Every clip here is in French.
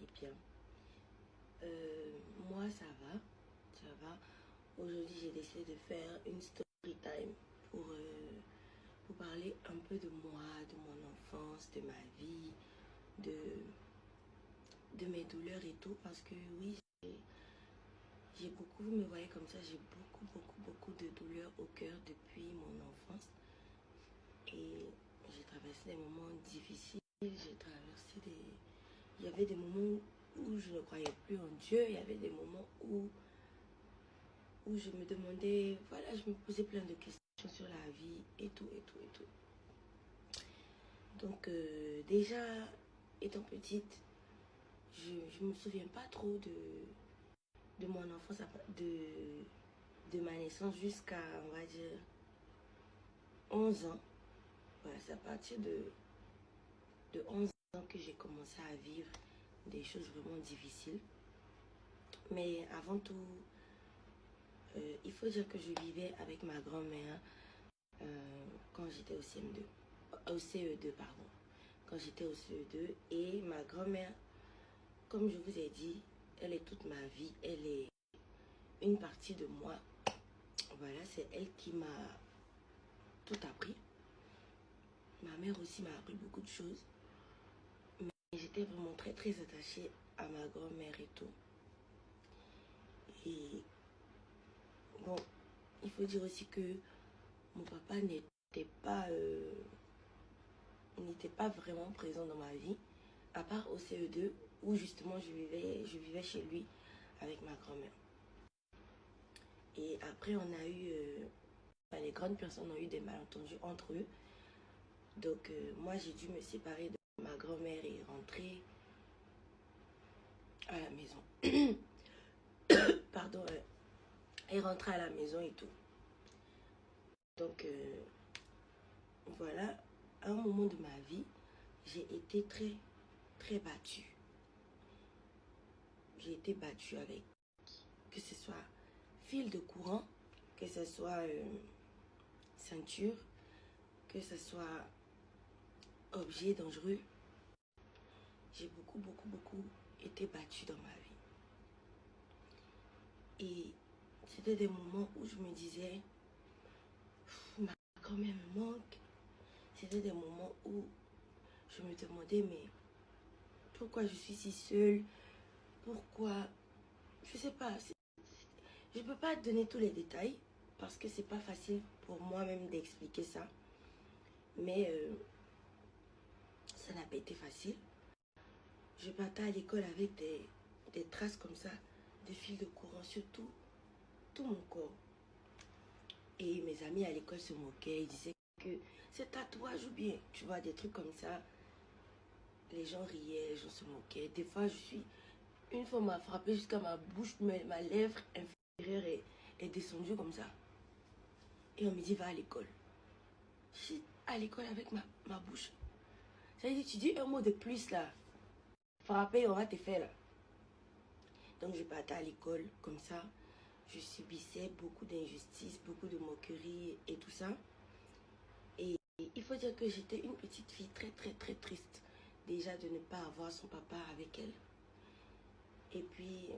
allez bien. Moi, ça va. Ça va. Aujourd'hui, j'ai décidé de faire une story time pour parler un peu de moi, de mon enfance, de ma vie, de mes douleurs et tout. Parce que oui, j'ai beaucoup, vous me voyez comme ça, j'ai beaucoup de douleurs au cœur depuis mon enfance. Et j'ai traversé des moments difficiles, j'ai traversé des... Il y avait des moments où je ne croyais plus en Dieu, il y avait des moments où je me demandais, voilà, je me posais plein de questions sur la vie et tout. Donc déjà, étant petite, je me souviens pas trop de mon enfance, de ma naissance jusqu'à, on va dire, 11 ans. Voilà, c'est à partir de 11 ans que j'ai commencé à vivre des choses vraiment difficiles. Mais avant tout, il faut dire que je vivais avec ma grand-mère quand j'étais au CM2, au CE2, pardon. Quand j'étais au CE2, et ma grand-mère, comme je vous ai dit, elle est toute ma vie, elle est une partie de moi. Voilà, c'est elle qui m'a tout appris. Ma mère aussi m'a appris beaucoup de choses. Mais j'étais vraiment très attachée à ma grand-mère et tout. Et bon, il faut dire aussi que mon papa n'était pas vraiment présent dans ma vie, à part au CE2 où justement je vivais chez lui avec ma grand-mère. Et après on a eu, les grandes personnes ont eu des malentendus entre eux. Donc moi j'ai dû me séparer de ma grand-mère et rentrer à la maison. Pardon, et rentrer à la maison et tout. Donc voilà, à un moment de ma vie, j'ai été très battue. J'ai été battue avec, que ce soit fil de courant, que ce soit ceinture, que ce soit objet dangereux. J'ai beaucoup été battue dans ma vie. Et c'était des moments où je me disais, ma grand-mère me manque. C'était des moments où je me demandais, mais pourquoi je suis si seule? Pourquoi? Je sais pas. Je peux pas te donner tous les détails parce que c'est pas facile pour moi-même d'expliquer ça. Mais ça n'a pas été facile. Je partais à l'école avec des traces comme ça, des fils de courant sur tout mon corps. Et mes amis à l'école se moquaient, ils disaient que c'est tatouage ou bien, tu vois, des trucs comme ça. Les gens riaient, les gens se moquaient. Des fois, une fois, on m'a frappé jusqu'à ma bouche, ma lèvre inférieure est descendue comme ça. Et on me dit, va à l'école. Je suis à l'école avec ma bouche. Ça veut dire, tu dis un mot de plus là. Frapper, on va te faire là. Donc, je partais à l'école comme ça. Je subissais beaucoup d'injustices, beaucoup de moqueries et tout ça. Et il faut dire que j'étais une petite fille très triste. Déjà de ne pas avoir son papa avec elle. Et puis,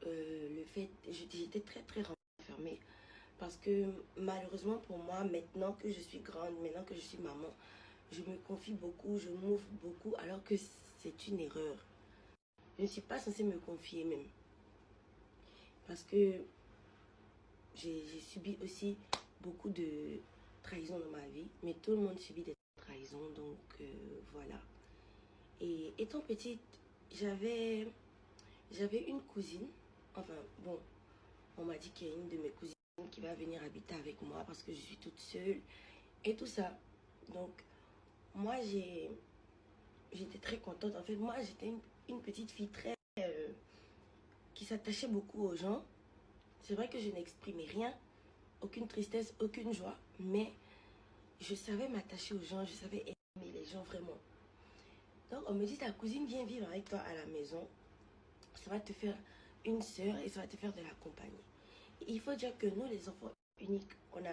le fait, j'étais très renfermée. Parce que malheureusement pour moi, maintenant que je suis grande, maintenant que je suis maman, je me confie beaucoup, je m'ouvre beaucoup, alors que c'est une erreur. Je ne suis pas censée me confier même. Parce que j'ai subi aussi beaucoup de trahisons dans ma vie. Mais tout le monde subit des trahisons, donc voilà. Et étant petite, j'avais une cousine. Enfin, bon, on m'a dit qu'il y a une de mes cousines qui va venir habiter avec moi parce que je suis toute seule et tout ça. Donc, moi, j'étais très contente. En fait, moi, j'étais une petite fille très... qui s'attachait beaucoup aux gens. C'est vrai que je n'exprimais rien, aucune tristesse, aucune joie, mais je savais m'attacher aux gens, je savais aimer les gens vraiment. Donc, on me dit, ta cousine vient vivre avec toi à la maison. Ça va te faire une sœur et ça va te faire de la compagnie. Et il faut dire que nous, les enfants uniques, on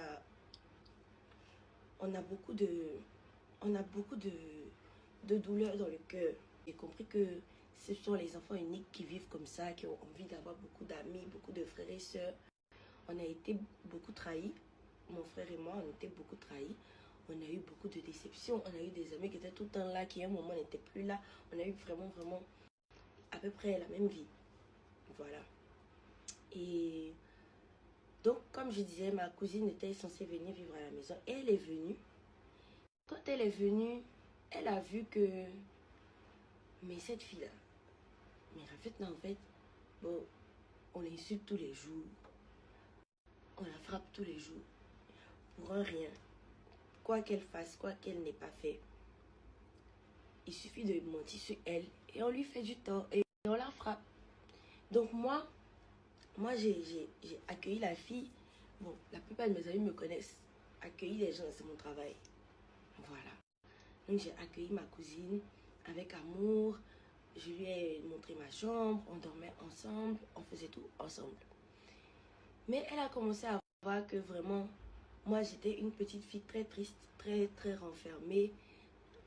a beaucoup de douleurs dans le cœur. J'ai compris que ce sont les enfants uniques qui vivent comme ça, qui ont envie d'avoir beaucoup d'amis, beaucoup de frères et sœurs. On a été beaucoup trahis. Mon frère et moi, on était beaucoup trahis. On a eu beaucoup de déceptions. On a eu des amis qui étaient tout le temps là, qui à un moment n'étaient plus là. On a eu vraiment à peu près la même vie. Voilà. Et donc, comme je disais, ma cousine était censée venir vivre à la maison. Et elle est venue. Quand elle est venue, elle a vu que... Mais cette fille-là... Mais en fait, bon, on l'insulte tous les jours. On la frappe tous les jours. Pour un rien. Quoi qu'elle fasse, quoi qu'elle n'ait pas fait. Il suffit de mentir sur elle. Et on lui fait du tort. Et on la frappe. Donc moi j'ai accueilli la fille. Bon, la plupart de mes amis me connaissent. Accueillir les gens, c'est mon travail. Voilà. Donc j'ai accueilli ma cousine avec amour. Je lui ai montré ma chambre. On dormait ensemble. On faisait tout ensemble. Mais elle a commencé à voir que vraiment, moi j'étais une petite fille très triste, très très renfermée,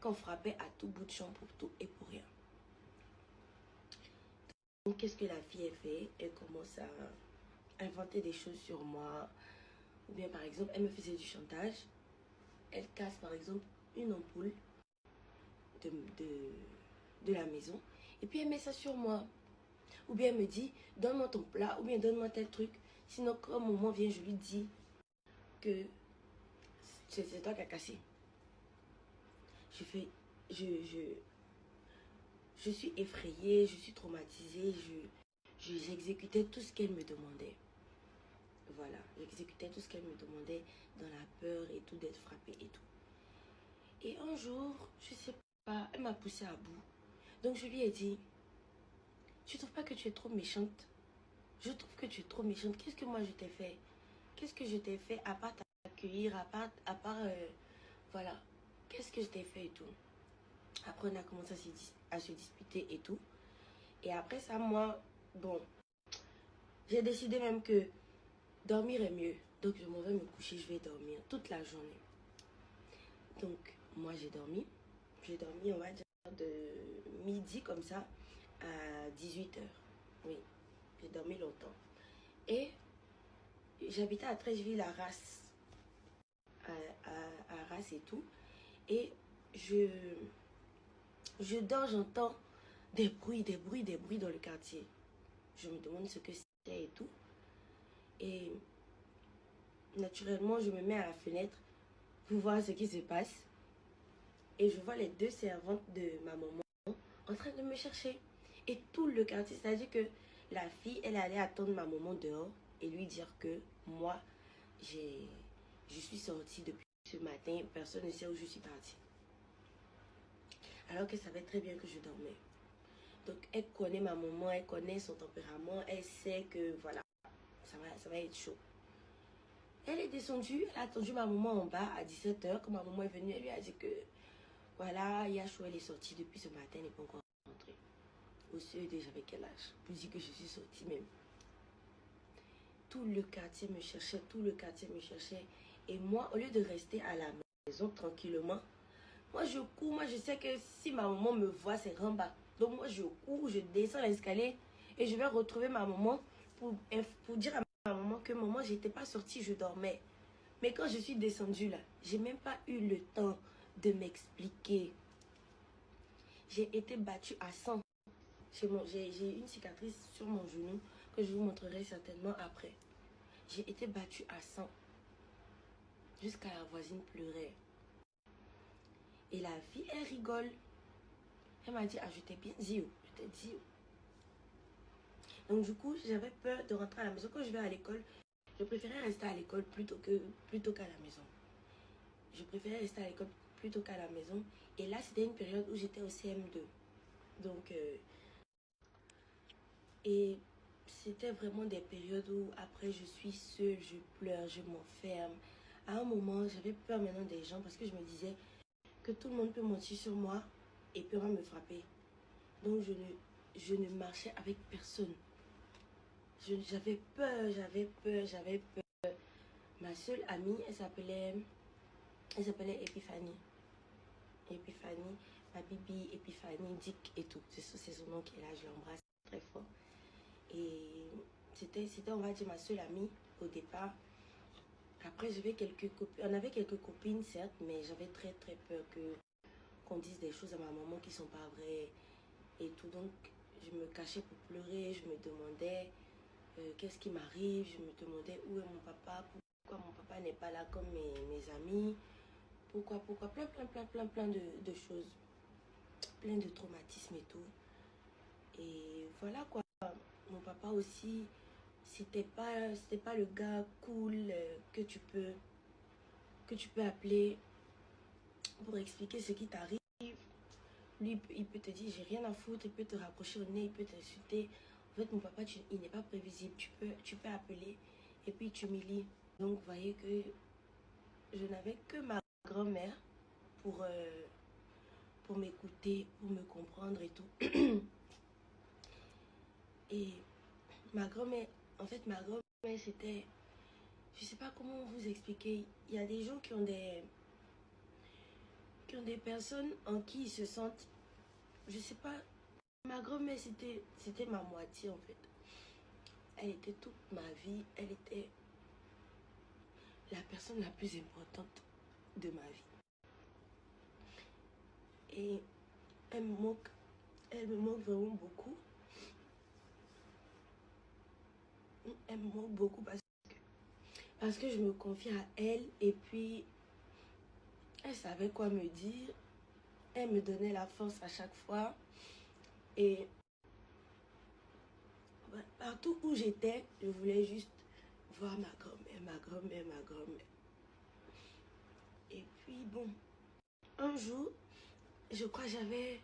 qu'on frappait à tout bout de champ pour tout et pour rien. Donc qu'est-ce que la fille a fait? Elle commence à inventer des choses sur moi. Ou bien par exemple, elle me faisait du chantage. Elle casse par exemple une ampoule de la maison. Et puis elle met ça sur moi. Ou bien elle me dit, donne-moi ton plat, ou bien donne-moi tel truc. Sinon, quand un moment vient, je lui dis que c'est toi qui as cassé. Je suis effrayée, je suis traumatisée, j'exécutais tout ce qu'elle me demandait. Voilà, j'exécutais tout ce qu'elle me demandait dans la peur et tout, d'être frappée et tout. Et un jour, je sais pas, elle m'a poussée à bout. Donc je lui ai dit, tu trouves pas que tu es trop méchante? Je trouve que tu es trop méchante. Qu'est-ce que moi je t'ai fait? Qu'est-ce que je t'ai fait à part t'accueillir, voilà. Qu'est-ce que je t'ai fait et tout? Après, on a commencé à se disputer et tout. Et après ça, moi, bon, j'ai décidé même que dormir est mieux. Donc, je m'en vais me coucher, je vais dormir toute la journée. Donc, moi, j'ai dormi. J'ai dormi, on va dire, de midi comme ça à 18 h. Oui, j'ai dormi longtemps. Et j'habitais à Trècheville, à Arras. À Arras et tout. Et je dors, j'entends des bruits dans le quartier. Je me demande ce que c'était et tout. Et naturellement, je me mets à la fenêtre pour voir ce qui se passe. Et je vois les deux servantes de ma maman en train de me chercher. Et tout le quartier, c'est-à-dire que la fille, elle allait attendre ma maman dehors et lui dire que moi, je suis sortie depuis ce matin. Personne ne sait où je suis partie. Alors qu'elle savait très bien que je dormais. Donc, elle connaît ma maman, elle connaît son tempérament, elle sait que, voilà, ça va être chaud. Elle est descendue, elle a attendu ma maman en bas à 17 h. Quand ma maman est venue, elle lui a dit que, voilà, Yachou, elle est sortie depuis ce matin, elle n'est pas encore rentrée. Aussi, j'avais quel âge? Je dis que je suis sortie même. Tout le quartier me cherchait, Et moi, au lieu de rester à la maison tranquillement, moi je cours, moi je sais que si ma maman me voit, c'est Ramba. Donc moi je cours, je descends l'escalier et je vais retrouver ma maman pour dire à ma maman que maman, j'étais pas sortie, je dormais. Mais quand je suis descendue là, j'ai même pas eu le temps de m'expliquer. J'ai été battue à 100. J'ai une cicatrice sur mon genou que je vous montrerai certainement après. J'ai été battue à 100. Jusqu'à la voisine pleurait. Et la fille, elle rigole. Elle m'a dit, ah, je t'ai bien dit. Je t'ai dit. Donc du coup, j'avais peur de rentrer à la maison. Quand je vais à l'école, je préférais rester à l'école plutôt qu'à la maison. Je préférais rester à l'école plutôt qu'à la maison. Et là, c'était une période où j'étais au CM2. Donc, et c'était vraiment des périodes où après, je suis seule, je pleure, je m'enferme. À un moment, j'avais peur maintenant des gens parce que je me disais que tout le monde peut mentir sur moi et peut me frapper. Donc, je ne marchais avec personne. J'avais peur. Ma seule amie, elle s'appelait Epiphanie. ma bibi, Epiphanie, Dick et tout. C'est son nom qui est là, je l'embrasse très fort. Et c'était, on va dire, ma seule amie au départ. Après, j'avais quelques copines, on avait quelques copines, certes, mais j'avais très peur qu'on dise des choses à ma maman qui ne sont pas vraies et tout. Donc, je me cachais pour pleurer, je me demandais qu'est-ce qui m'arrive, je me demandais où est mon papa, pourquoi mon papa n'est pas là comme mes amis, pourquoi, plein de choses, plein de traumatismes et tout. Et voilà quoi, mon papa aussi, c'était pas le gars cool que tu peux appeler pour expliquer ce qui t'arrive. Lui, il peut te dire j'ai rien à foutre, il peut te raccrocher au nez, il peut t'insulter. En fait, mon papa, il n'est pas prévisible. Tu peux appeler et puis tu m'humiles. Donc, vous voyez que je n'avais que ma grand-mère pour m'écouter, pour me comprendre et tout. Et ma grand-mère, en fait, ma grand-mère, c'était... Je sais pas comment vous expliquer. Il y a des gens qui ont des personnes en qui ils se sentent... Je sais pas. Ma grand-mère, c'était ma moitié, en fait. Elle était toute ma vie. Elle était la personne la plus importante de ma vie. Et elle me manque vraiment beaucoup. Elle me manque beaucoup parce que je me confie à elle et puis elle savait quoi me dire. Elle me donnait la force à chaque fois. Et partout où j'étais, je voulais juste voir ma grand-mère. Et puis bon, un jour, je crois que j'avais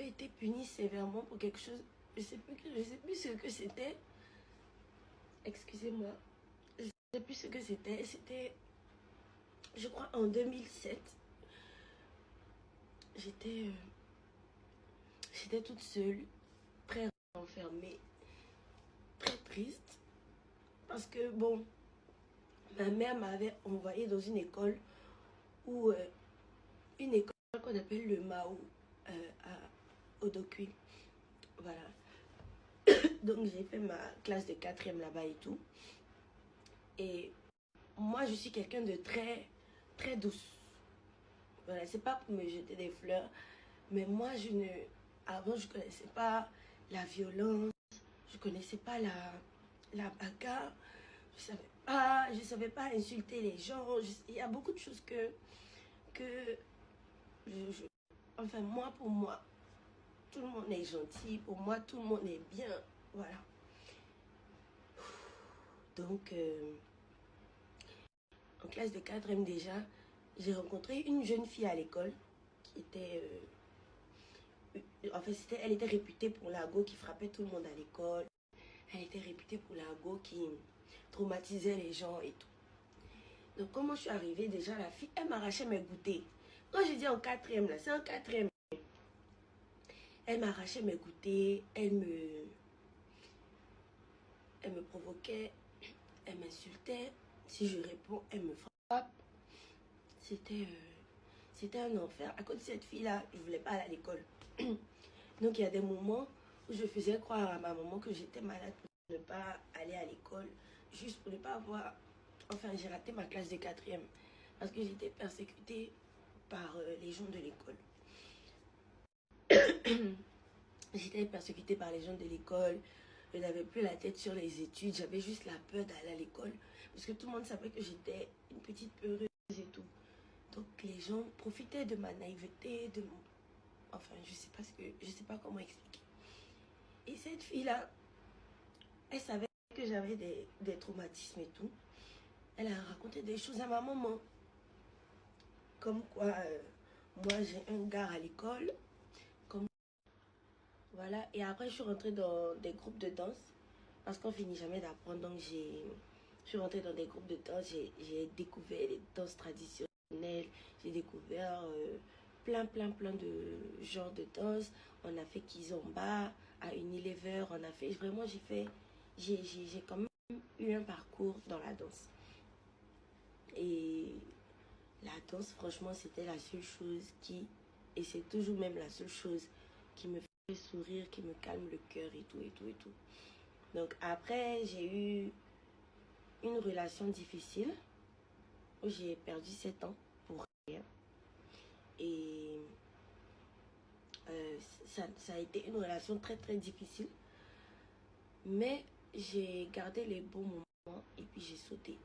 été punie sévèrement pour quelque chose. Je sais plus ce que c'était. Excusez-moi. Je sais plus ce que c'était. C'était, je crois, en 2007. J'étais toute seule, très enfermée, très triste. Parce que, bon, ma mère m'avait envoyée dans une école où... une école qu'on appelle le Mao à Odokui. Voilà. Donc, j'ai fait ma classe de 4e là-bas et tout. Et moi, je suis quelqu'un de très douce. Voilà, c'est pas pour me jeter des fleurs, mais moi, avant, je connaissais pas la violence, je connaissais pas la bagarre, je savais pas insulter les gens. Il y a beaucoup de choses enfin, pour moi, tout le monde est gentil, pour moi, tout le monde est bien, voilà. Donc, en classe de 4e déjà, j'ai rencontré une jeune fille à l'école qui était... en fait, elle était réputée pour la go qui frappait tout le monde à l'école. Elle était réputée pour la go qui traumatisait les gens et tout. Donc, comment je suis arrivée déjà, la fille, elle m'arrachait mes goûters. Quand je dis en 4e, là, c'est en 4e. Elle m'arrachait mes goûters, elle me provoquait, elle m'insultait. Si je réponds, elle me frappe. C'était un enfer. À cause de cette fille-là, je ne voulais pas aller à l'école. Donc, il y a des moments où je faisais croire à ma maman que j'étais malade pour ne pas aller à l'école. Juste pour ne pas avoir... Enfin, j'ai raté ma classe de 4e. Parce que j'étais persécutée par les gens de l'école. J'étais persécutée par les gens de l'école. Je n'avais plus la tête sur les études. J'avais juste la peur d'aller à l'école. Parce que tout le monde savait que j'étais une petite peureuse et tout. Donc les gens profitaient de ma naïveté, de mon... Enfin, je sais pas comment expliquer. Et cette fille-là, elle savait que j'avais des traumatismes et tout. Elle a raconté des choses à ma maman. Comme quoi, moi j'ai un gars à l'école. Voilà, et après je suis rentrée dans des groupes de danse parce qu'on finit jamais d'apprendre. Donc je suis rentrée dans des groupes de danse, j'ai découvert les danses traditionnelles, j'ai découvert plein de genres de danse. On a fait Kizomba, à Unilever, on a fait, vraiment j'ai quand même eu un parcours dans la danse. Et la danse, franchement, c'était la seule chose qui Et c'est toujours même la seule chose qui me fait sourire, qui me calme le cœur et tout, et tout, et tout. Donc après, j'ai eu une relation difficile où j'ai perdu 7 ans pour rien. Et ça a été une relation très très difficile. Mais j'ai gardé les bons moments et puis j'ai sauté.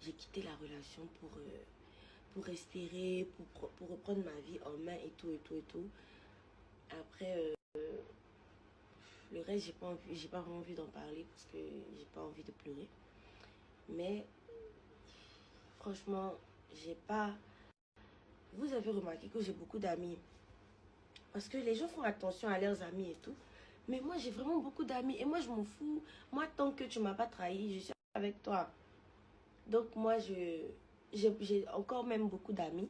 J'ai quitté la relation pour respirer, pour reprendre ma vie en main et tout, et tout, et tout. Après, le reste, j'ai pas vraiment envie d'en parler parce que j'ai pas envie de pleurer. Mais franchement, j'ai pas... Vous avez remarqué que j'ai beaucoup d'amis. Parce que les gens font attention à leurs amis et tout. Mais moi, j'ai vraiment beaucoup d'amis. Et moi, je m'en fous. Moi, tant que tu m'as pas trahi, je suis avec toi. Donc, moi, j'ai encore même beaucoup d'amis.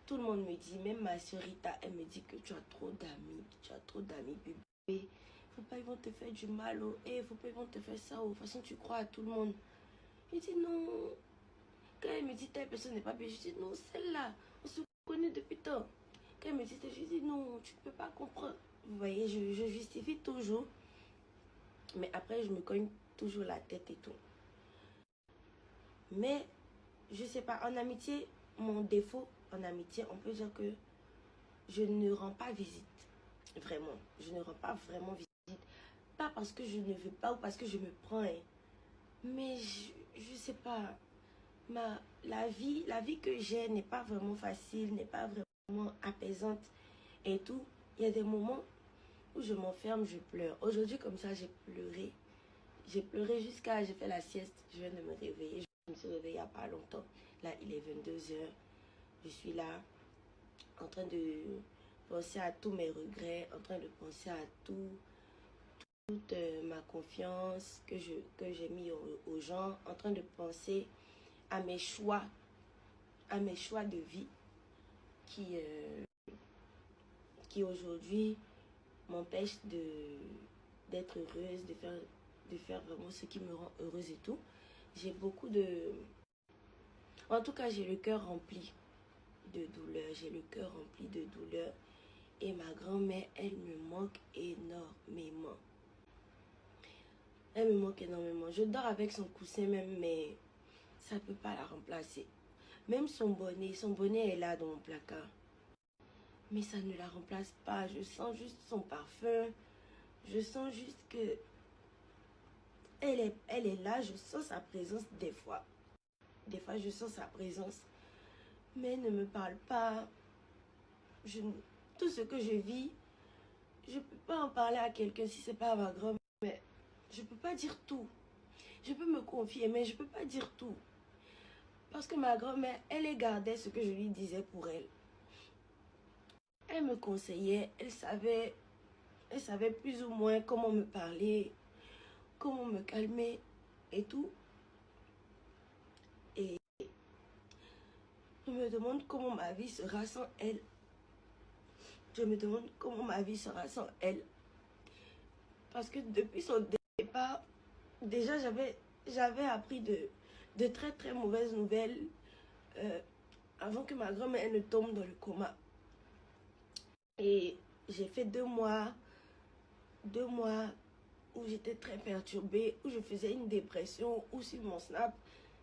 Tout le monde me dit, même ma soeur Rita, elle me dit que tu as trop d'amis. Tu as trop d'amis, bébé. Faut pas, ils vont te faire du mal. Oh. Et faut pas, ils vont te faire ça. Oh. De toute façon, tu crois à tout le monde. Je dis non. Quand elle me dit, telle personne n'est pas bien, je dis non, celle-là, on se connaît depuis tant. Quand elle me dit, je dis non, tu ne peux pas comprendre. Vous voyez, je justifie toujours. Mais après, je me cogne toujours la tête et tout. Mais, je sais pas, en amitié, mon défaut en amitié, on peut dire que je ne rends pas visite. Vraiment. Je ne rends pas vraiment visite. Pas parce que je ne veux pas ou parce que je me prends. Hein. Mais, je sais pas. La vie que j'ai n'est pas vraiment facile, n'est pas vraiment apaisante et tout. Il y a des moments où je m'enferme, je pleure. Aujourd'hui, comme ça, j'ai pleuré. J'ai pleuré jusqu'à... J'ai fait la sieste. Je viens de me réveiller. Je me suis réveillée il n'y a pas longtemps. Là, il est 22 heures. Je suis là, en train de penser à tous mes regrets, en train de penser à toute ma confiance que j'ai mis aux gens, en train de penser à mes choix de vie qui aujourd'hui m'empêchent d'être heureuse, de faire vraiment ce qui me rend heureuse et tout. J'ai beaucoup de... En tout cas, j'ai le cœur rempli de douleur. J'ai le cœur rempli de douleur. Et ma grand-mère, elle me manque énormément. Elle me manque énormément. Je dors avec son coussin même, mais ça ne peut pas la remplacer. Même son bonnet est là dans mon placard. Mais ça ne la remplace pas. Je sens juste son parfum. Je sens juste que elle est là. Je sens sa présence des fois. Des fois, je sens sa présence. Mais elle ne me parle pas. Tout ce que je vis, je ne peux pas en parler à quelqu'un si ce n'est pas à ma grand-mère. Je ne peux pas dire tout. Je peux me confier, mais je ne peux pas dire tout. Parce que ma grand-mère, elle gardait ce que je lui disais pour elle. Elle me conseillait, elle savait plus ou moins comment me parler, comment me calmer et tout. Et je me demande comment ma vie sera sans elle. Je me demande comment ma vie sera sans elle. Parce que depuis son départ, déjà j'avais appris de très très mauvaises nouvelles avant que ma grand-mère ne tombe dans le coma. Et j'ai fait 2 mois où j'étais très perturbée, où je faisais une dépression, où sur mon Snap,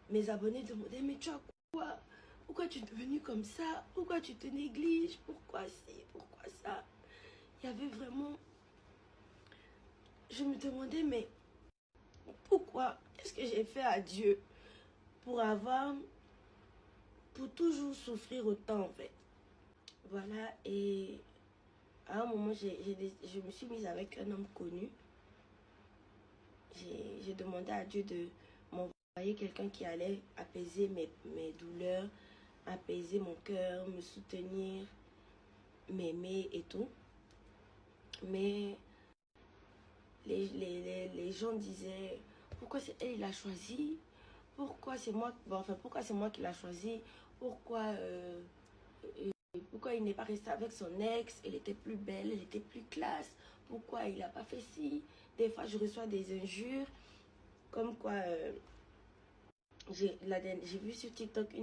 mes abonnés demandaient, mais tu as quoi? Pourquoi tu es devenue comme ça? Pourquoi tu te négliges? Pourquoi ci? Pourquoi ça? Il y avait vraiment... Je me demandais, mais pourquoi? Qu'est-ce que j'ai fait à Dieu pour toujours souffrir autant en fait? Voilà, et à un moment, je me suis mise avec un homme connu. J'ai demandé à Dieu de m'envoyer quelqu'un qui allait apaiser mes douleurs, apaiser mon cœur, me soutenir, m'aimer et tout. Mais les gens disaient, pourquoi c'est elle qui l'a choisi? Pourquoi c'est moi, pourquoi c'est moi qui l'a choisi? Pourquoi il n'est pas resté avec son ex? Elle était plus belle, elle était plus classe. Pourquoi il n'a pas fait ci? Des fois, je reçois des injures. Comme quoi, j'ai vu sur TikTok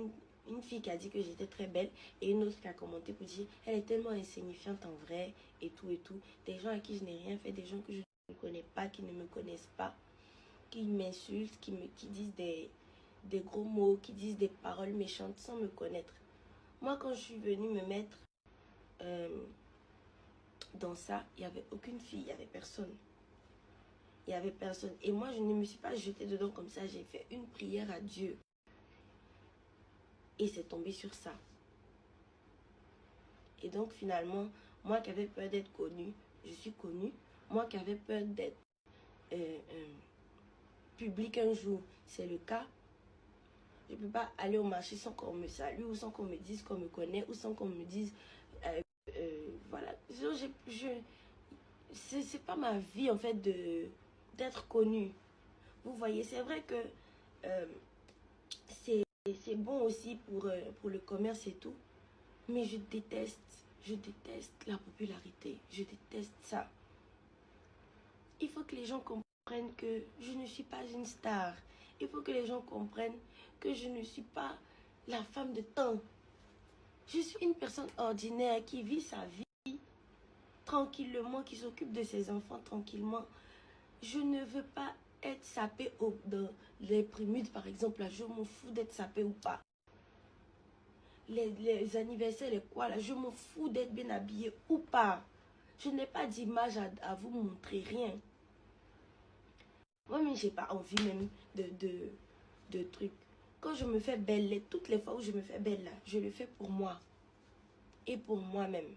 une fille qui a dit que j'étais très belle et une autre qui a commenté pour dire elle est tellement insignifiante en vrai et tout et tout. Des gens à qui je n'ai rien fait, des gens que je ne connais pas, qui ne me connaissent pas, qui m'insultent, qui disent des gros mots, qui disent des paroles méchantes sans me connaître. Moi, quand je suis venue me mettre dans ça, il n'y avait aucune fille, il n'y avait personne. Il n'y avait personne. Et moi, je ne me suis pas jetée dedans comme ça. J'ai fait une prière à Dieu. Et c'est tombé sur ça. Et donc, finalement, moi qui avais peur d'être connue, je suis connue. Moi qui avais peur d'être publique un jour, c'est le cas. Je ne peux pas aller au marché sans qu'on me salue, ou sans qu'on me dise qu'on me connaît, ou sans qu'on me dise... voilà. C'est pas ma vie, en fait, d'être connue. Vous voyez, c'est vrai que c'est bon aussi pour le commerce et tout. Mais je déteste la popularité. Je déteste ça. Il faut que les gens comprennent que je ne suis pas une star. Il faut que les gens comprennent que je ne suis pas la femme de temps. Je suis une personne ordinaire qui vit sa vie tranquillement, qui s'occupe de ses enfants tranquillement. Je ne veux pas être sapée dans les primudes, par exemple. Là, je m'en fous d'être sapée ou pas. Les anniversaires, les quoi, là, je m'en fous d'être bien habillée ou pas. Je n'ai pas d'image à vous montrer, rien. Moi-même, j'ai pas envie même de trucs. Quand je me fais belle, toutes les fois où je me fais belle, là, je le fais pour moi. Et pour moi-même.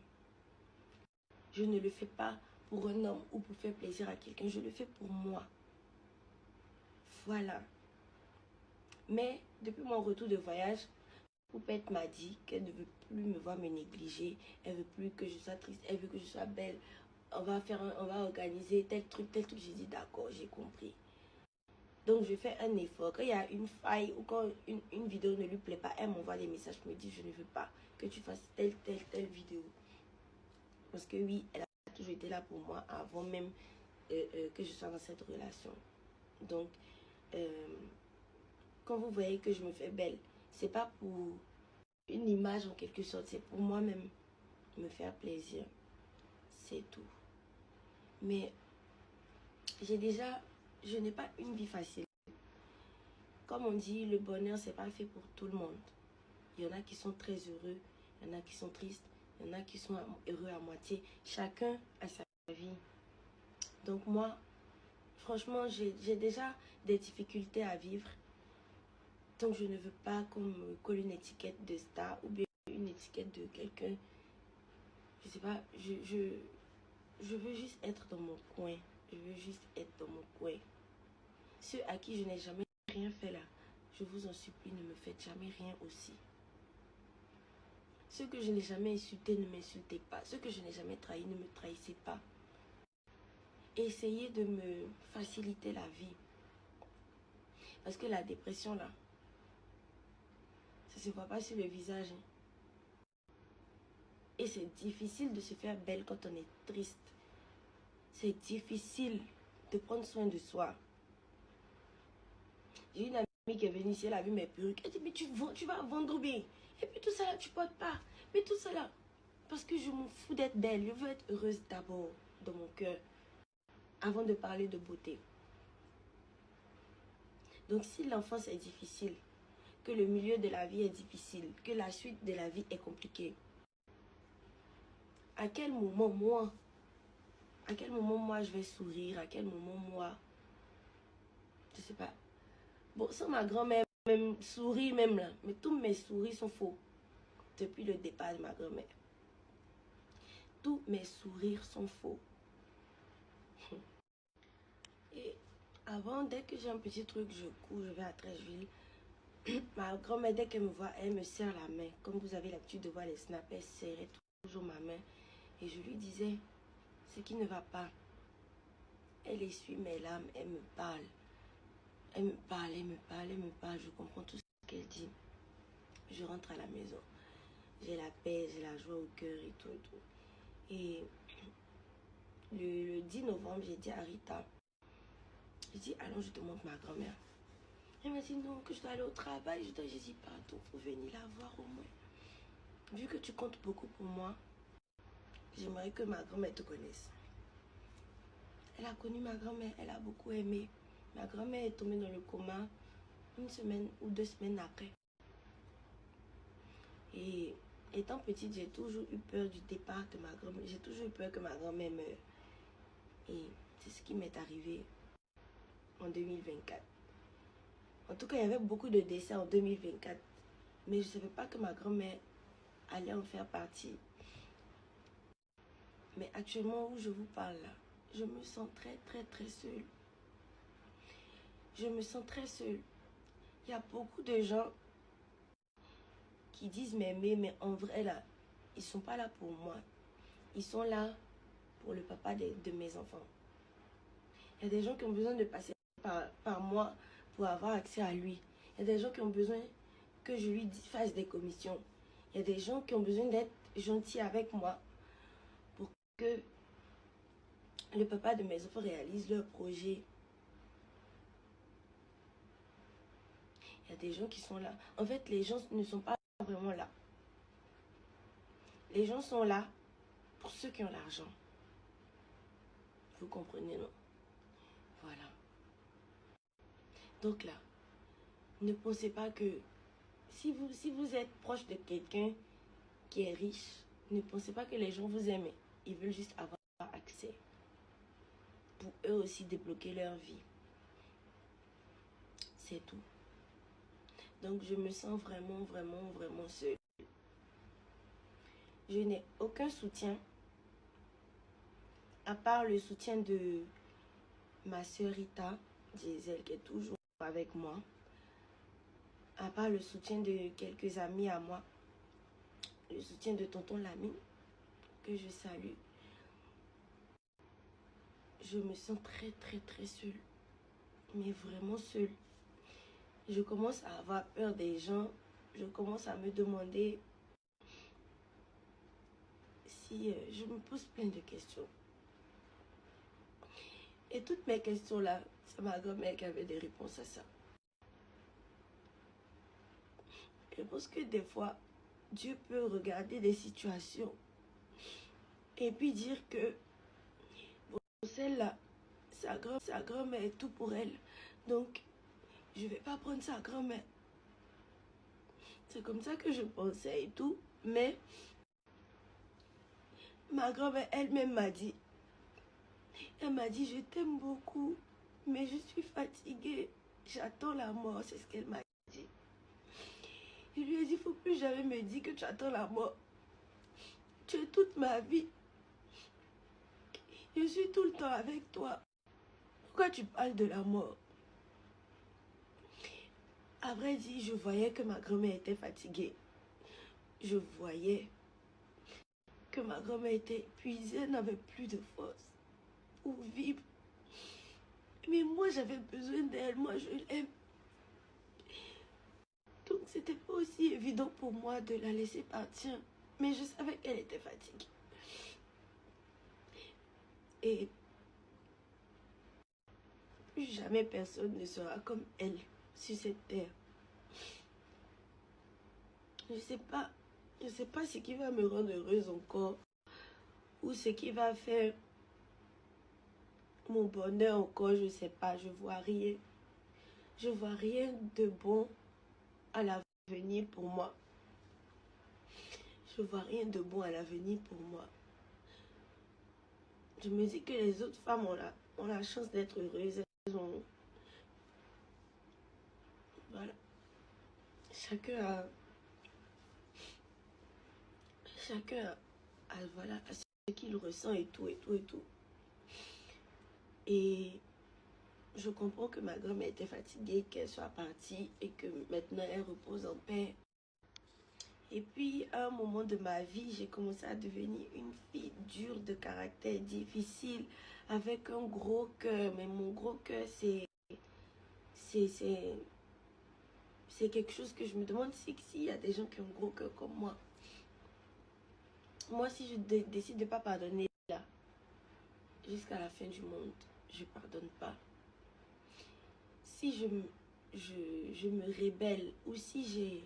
Je ne le fais pas pour un homme ou pour faire plaisir à quelqu'un. Je le fais pour moi. Voilà. Mais, depuis mon retour de voyage, Poupette m'a dit qu'elle ne veut plus me voir me négliger. Elle veut plus que je sois triste. Elle veut que je sois belle. On va organiser tel truc. J'ai dit d'accord, j'ai compris. Donc je fais un effort. Quand il y a une faille ou quand une vidéo ne lui plaît pas, elle m'envoie des messages pour me dire je ne veux pas que tu fasses telle vidéo. Parce que oui, elle a toujours été là pour moi avant même que je sois dans cette relation. Donc, quand vous voyez que je me fais belle, c'est pas pour une image en quelque sorte, c'est pour moi-même me faire plaisir. C'est tout. Mais je n'ai pas une vie facile. Comme on dit, le bonheur, c'est pas fait pour tout le monde. Il y en a qui sont très heureux, il y en a qui sont tristes, il y en a qui sont heureux à moitié. Chacun a sa vie. Donc moi, franchement, j'ai déjà des difficultés à vivre. Donc je ne veux pas qu'on me colle une étiquette de star ou bien une étiquette de quelqu'un. Je sais pas, je veux juste être dans mon coin. Je veux juste être dans mon coin. Ceux à qui je n'ai jamais rien fait là, je vous en supplie, ne me faites jamais rien aussi. Ceux que je n'ai jamais insultés, ne m'insultez pas. Ceux que je n'ai jamais trahis, ne me trahissez pas. Essayez de me faciliter la vie. Parce que la dépression là, ça ne se voit pas sur le visage. Et c'est difficile de se faire belle quand on est triste. C'est difficile de prendre soin de soi. J'ai une amie qui est venue ici, elle a vu mes perruques. Elle dit, mais tu vas vendre bien. Et puis tout ça là, tu portes pas. Mais tout ça là, parce que je m'en fous d'être belle. Je veux être heureuse d'abord dans mon cœur. Avant de parler de beauté. Donc si l'enfance est difficile, que le milieu de la vie est difficile, que la suite de la vie est compliquée, à quel moment moi je vais sourire? À quel moment moi, je sais pas. Bon, ça ma grand-mère même sourit même là, mais tous mes souris sont faux. Depuis le départ de ma grand-mère. Tous mes sourires sont faux. Et avant, dès que j'ai un petit truc, je cours, je vais à Trècheville. Ma grand-mère, dès qu'elle me voit, elle me serre la main. Comme vous avez l'habitude de voir les snaps, elle serrait toujours ma main. Et je lui disais ce qui ne va pas. Elle essuie mes larmes, elle me parle. Elle me parle, elle me parle, elle me parle. Je comprends tout ce qu'elle dit. Je rentre à la maison. J'ai la paix, j'ai la joie au cœur et tout et tout. Et le 10 novembre, j'ai dit à Rita, j'ai dit, allons, je te montre ma grand-mère. Elle m'a dit non, que je dois aller au travail. J'ai dit pardon, faut venir la voir au moins. Vu que tu comptes beaucoup pour moi, j'aimerais que ma grand-mère te connaisse. Elle a connu ma grand-mère, elle a beaucoup aimé. Ma grand-mère est tombée dans le coma 1 semaine ou 2 semaines après. Et étant petite, j'ai toujours eu peur du départ de ma grand-mère. J'ai toujours eu peur que ma grand-mère meure. Et c'est ce qui m'est arrivé en 2024. En tout cas, il y avait beaucoup de décès en 2024. Mais je ne savais pas que ma grand-mère allait en faire partie. Mais actuellement où je vous parle là, je me sens très seule. Je me sens très seule. Il y a beaucoup de gens qui disent m'aimer, mais en vrai là, ils ne sont pas là pour moi. Ils sont là pour le papa de mes enfants. Il y a des gens qui ont besoin de passer par moi pour avoir accès à lui. Il y a des gens qui ont besoin que je lui fasse des commissions. Il y a des gens qui ont besoin d'être gentils avec moi pour que le papa de mes enfants réalise leur projet. Il y a des gens qui sont là. En fait, les gens ne sont pas vraiment là. Les gens sont là pour ceux qui ont l'argent. Vous comprenez, non? Voilà. Donc là, ne pensez pas que si vous êtes proche de quelqu'un qui est riche, ne pensez pas que les gens vous aiment. Ils veulent juste avoir accès pour eux aussi débloquer leur vie. C'est tout. Donc je me sens vraiment seule. Je n'ai aucun soutien à part le soutien de ma soeur Rita Diesel qui est toujours avec moi. À part le soutien de quelques amis à moi. Le soutien de tonton Lamine que je salue. Je me sens très seule. Mais vraiment seule. Je commence à avoir peur des gens. Je commence à me demander si je me pose plein de questions. Et toutes mes questions là, c'est ma grand-mère qui avait des réponses à ça. Je pense que des fois, Dieu peut regarder des situations et puis dire que bon, celle-là, sa grand-mère est tout pour elle. Donc, je ne vais pas prendre sa grand-mère. C'est comme ça que je pensais et tout. Mais ma grand-mère elle-même m'a dit, elle m'a dit, je t'aime beaucoup, mais je suis fatiguée. J'attends la mort, c'est ce qu'elle m'a dit. Je lui ai dit, il ne faut plus jamais me dire que tu attends la mort. Tu es toute ma vie. Je suis tout le temps avec toi. Pourquoi tu parles de la mort? À vrai dire, je voyais que ma grand-mère était fatiguée. Je voyais que ma grand-mère était épuisée, elle n'avait plus de force pour vivre. Mais moi, j'avais besoin d'elle, moi, je l'aime. Donc, c'était pas aussi évident pour moi de la laisser partir. Mais je savais qu'elle était fatiguée. Et plus jamais personne ne sera comme elle sur cette terre. Je sais pas ce qui va me rendre heureuse encore. Ou ce qui va faire mon bonheur encore, je sais pas. Je vois rien. Je vois rien de bon à l'avenir pour moi. Je vois rien de bon à l'avenir pour moi. Je me dis que les autres femmes ont la chance d'être heureuses. Elles ont... Voilà. Chacun voilà, à ce qu'il ressent et tout. Et je comprends que ma grand-mère était fatiguée, qu'elle soit partie et que maintenant elle repose en paix. Et puis, à un moment de ma vie, j'ai commencé à devenir une fille dure de caractère, difficile, avec un gros cœur. Mais mon gros cœur, c'est quelque chose que je me demande s'il y a des gens qui ont un gros cœur comme moi. Moi, si je décide de ne pas pardonner là, jusqu'à la fin du monde, je ne pardonne pas. Si je me rébelle ou si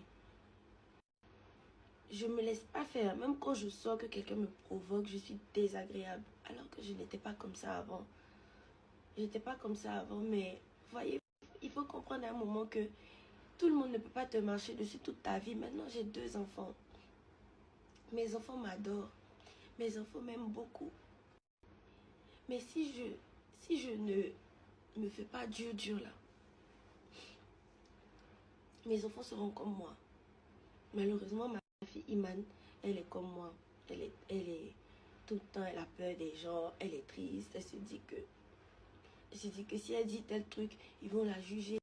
je me laisse pas faire. Même quand je sens que quelqu'un me provoque, je suis désagréable. Alors que je n'étais pas comme ça avant. J'étais pas comme ça avant, mais vous voyez, il faut comprendre à un moment que tout le monde ne peut pas te marcher dessus toute ta vie. Maintenant, j'ai 2 enfants. Mes enfants m'adorent. Mes enfants m'aiment beaucoup. Mais si je ne me fais pas dur là, mes enfants seront comme moi. Malheureusement, ma fille Iman, elle est comme moi. Elle est tout le temps, elle a peur des gens, elle est triste. Elle se dit que si elle dit tel truc, ils vont la juger.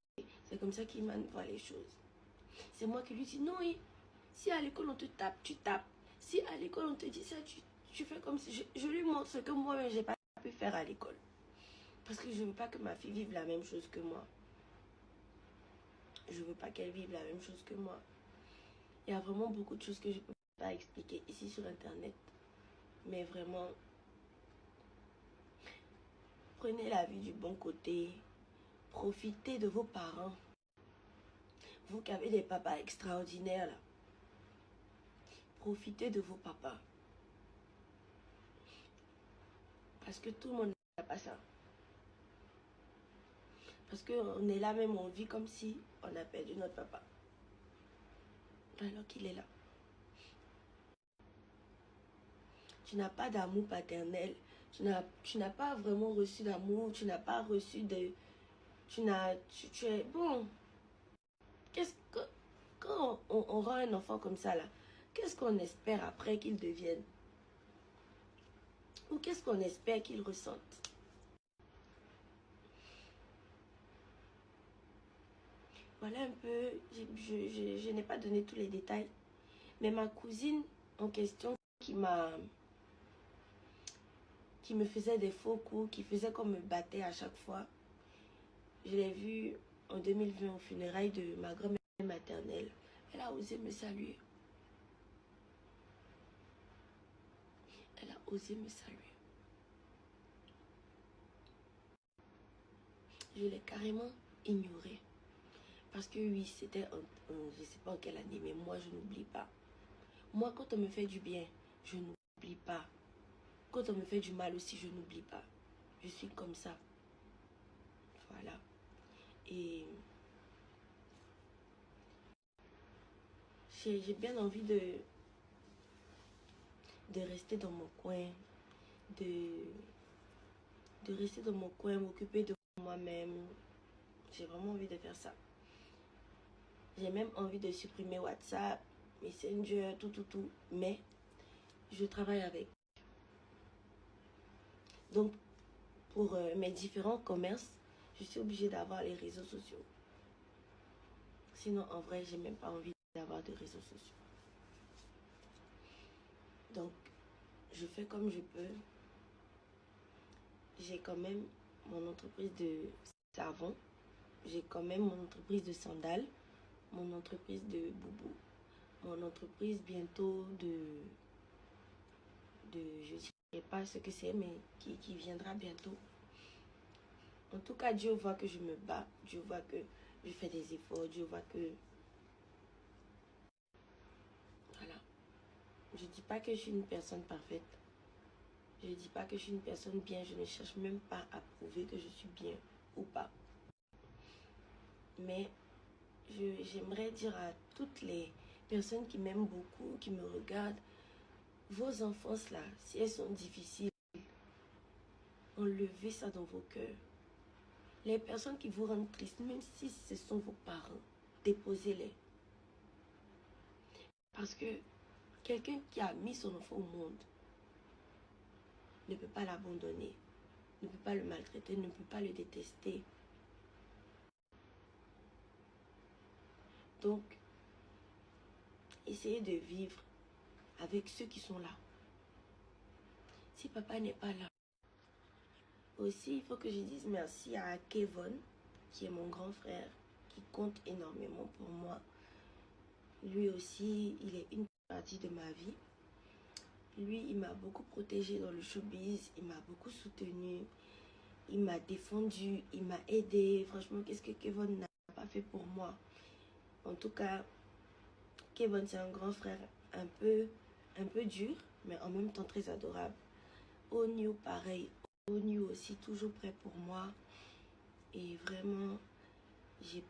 C'est comme ça qu'Iman voit les choses. C'est moi qui lui dis non, si à l'école on te tape, tu tapes. Si à l'école on te dit ça, tu fais comme si... Je lui montre ce que moi-même j'ai pas pu faire à l'école. Parce que je veux pas que ma fille vive la même chose que moi. Je veux pas qu'elle vive la même chose que moi. Il y a vraiment beaucoup de choses que je peux pas expliquer ici sur internet. Mais vraiment, prenez la vie du bon côté. Profitez de vos parents. Vous qui avez des papas extraordinaires là. Profitez de vos papas. Parce que tout le monde n'a pas ça. Parce qu'on est là même, on vit comme si on a perdu notre papa. Alors qu'il est là. Tu n'as pas d'amour paternel. Tu n'as pas vraiment reçu d'amour. Tu n'as pas reçu de... Tu es... Bon. Qu'est-ce que... Quand on rend un enfant comme ça là, qu'est-ce qu'on espère après qu'il devienne? Ou qu'est-ce qu'on espère qu'il ressente? Voilà un peu, je n'ai pas donné tous les détails. Mais ma cousine en question qui me faisait des faux coups, qui faisait qu'on me battait à chaque fois. Je l'ai vue en 2020 au funérailles de ma grand-mère maternelle. Elle a osé me saluer. Elle a osé me saluer. Je l'ai carrément ignorée. Parce que oui, c'était, je ne sais pas en quelle année, mais moi, je n'oublie pas. Moi, quand on me fait du bien, je n'oublie pas. Quand on me fait du mal aussi, je n'oublie pas. Je suis comme ça. Voilà. Et j'ai bien envie de rester dans mon coin, de rester dans mon coin, m'occuper de moi-même. J'ai vraiment envie de faire ça. J'ai même envie de supprimer WhatsApp, Messenger, tout. Mais je travaille avec. Donc, pour mes différents commerces, je suis obligée d'avoir les réseaux sociaux. Sinon, en vrai, j'ai même pas envie d'avoir de réseaux sociaux. Donc, je fais comme je peux. J'ai quand même mon entreprise de savon. J'ai quand même mon entreprise de sandales. Mon entreprise de boubou. Mon entreprise bientôt je ne dirais pas ce que c'est, mais qui viendra bientôt. En tout cas, Dieu voit que je me bats. Dieu voit que je fais des efforts. Dieu voit que... Voilà. Je ne dis pas que je suis une personne parfaite. Je ne dis pas que je suis une personne bien. Je ne cherche même pas à prouver que je suis bien ou pas. Mais j'aimerais dire à toutes les personnes qui m'aiment beaucoup, qui me regardent, vos enfances là, si elles sont difficiles, enlevez ça dans vos cœurs. Les personnes qui vous rendent triste, même si ce sont vos parents, déposez-les. Parce que quelqu'un qui a mis son enfant au monde ne peut pas l'abandonner, ne peut pas le maltraiter, ne peut pas le détester. Donc, essayez de vivre avec ceux qui sont là. Si papa n'est pas là, aussi, il faut que je dise merci à Kevin, qui est mon grand frère, qui compte énormément pour moi. Lui aussi, il est une partie de ma vie. Lui, il m'a beaucoup protégée dans le showbiz, il m'a beaucoup soutenue, il m'a défendu, il m'a aidé. Franchement, qu'est-ce que Kevin n'a pas fait pour moi. En tout cas, Kevin, c'est un grand frère un peu dur, mais en même temps très adorable. Onyu, pareil. Onyu aussi, toujours prêt pour moi. Et vraiment, il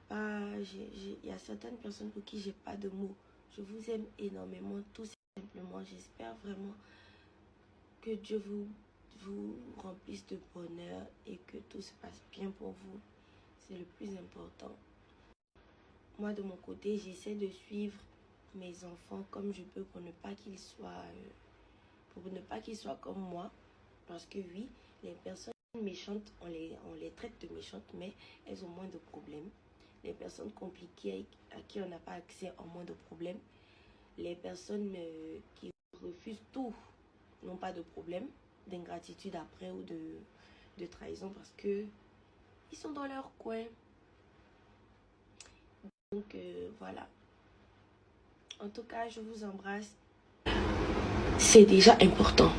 y a certaines personnes pour qui j'ai pas de mots. Je vous aime énormément, tout simplement. J'espère vraiment que Dieu vous remplisse de bonheur et que tout se passe bien pour vous. C'est le plus important. Moi, de mon côté, j'essaie de suivre mes enfants comme je peux pour ne pas qu'ils soient comme moi. Parce que oui, les personnes méchantes, on les traite de méchantes, mais elles ont moins de problèmes. Les personnes compliquées à qui on n'a pas accès ont moins de problèmes. Les personnes qui refusent tout n'ont pas de problème d'ingratitude après ou de trahison parce que ils sont dans leur coin. Donc voilà. En tout cas, je vous embrasse. C'est déjà important.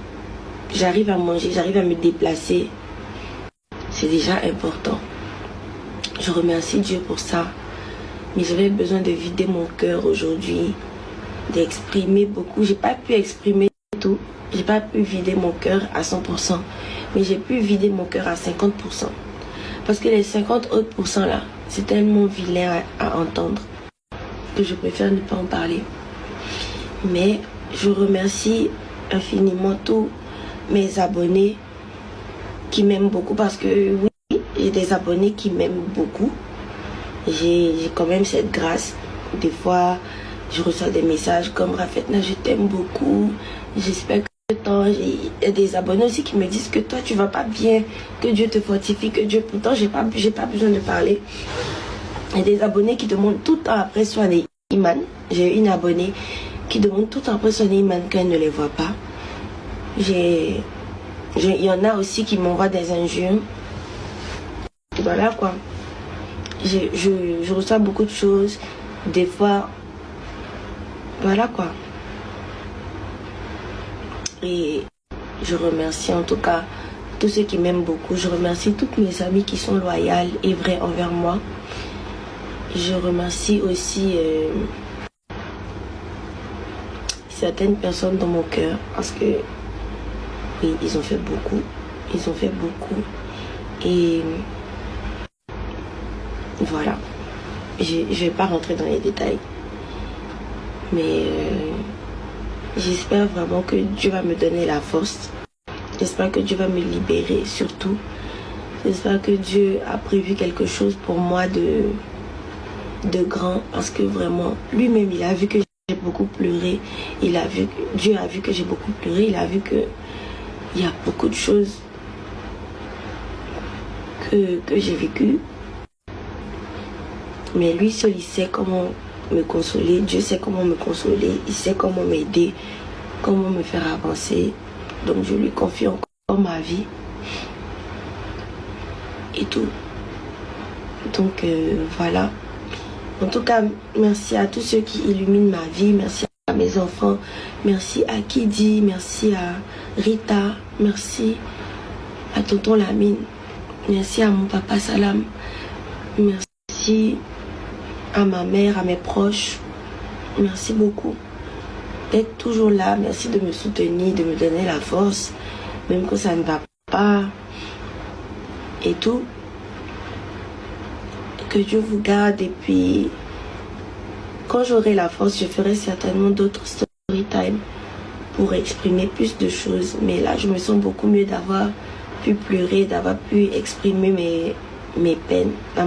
J'arrive à manger, j'arrive à me déplacer. C'est déjà important. Je remercie Dieu pour ça. Mais j'avais besoin de vider mon cœur aujourd'hui, d'exprimer beaucoup. J'ai pas pu exprimer tout. J'ai pas pu vider mon cœur à 100%. Mais j'ai pu vider mon cœur à 50%. Parce que les 50 autres pourcents là, c'est tellement vilain à entendre que je préfère ne pas en parler. Mais je remercie infiniment tous mes abonnés qui m'aiment beaucoup parce que oui, j'ai des abonnés qui m'aiment beaucoup. J'ai quand même cette grâce. Des fois, je reçois des messages comme Rafetna, je t'aime beaucoup. J'espère que il y a des abonnés aussi qui me disent que toi tu vas pas bien, que Dieu te fortifie, que Dieu, pourtant j'ai pas besoin de parler. Il y a des abonnés qui demandent tout le temps après soigner Iman. J'ai une abonnée qui demande tout le temps après soigner Iman quand elle ne les voit pas. Il y en a aussi qui m'envoient des injures. Voilà quoi. Je reçois beaucoup de choses. Des fois, voilà quoi. Et je remercie en tout cas tous ceux qui m'aiment beaucoup. Je remercie toutes mes amies qui sont loyales et vraies envers moi. Je remercie aussi certaines personnes dans mon cœur parce que oui, ils ont fait beaucoup. Ils ont fait beaucoup. Et voilà. Je ne vais pas rentrer dans les détails. Mais j'espère vraiment que Dieu va me donner la force. J'espère que Dieu va me libérer surtout. J'espère que Dieu a prévu quelque chose pour moi de grand. Parce que vraiment, lui-même, il a vu que j'ai beaucoup pleuré. Dieu a vu que j'ai beaucoup pleuré. Il a vu que il y a beaucoup de choses que j'ai vécues. Mais lui seul, il sait comment me consoler. Dieu sait comment me consoler. Il sait comment m'aider, comment me faire avancer. Donc je lui confie encore ma vie et tout. Donc voilà. En tout cas, merci à tous ceux qui illuminent ma vie. Merci à mes enfants. Merci à Kidi. Merci à Rita. Merci à tonton Lamine. Merci à mon papa Salam. Merci à ma mère, à mes proches. Merci beaucoup d'être toujours là. Merci de me soutenir, de me donner la force, même quand ça ne va pas et tout. Que Dieu vous garde et puis quand j'aurai la force, je ferai certainement d'autres story time pour exprimer plus de choses. Mais là, je me sens beaucoup mieux d'avoir pu pleurer, d'avoir pu exprimer mes peines à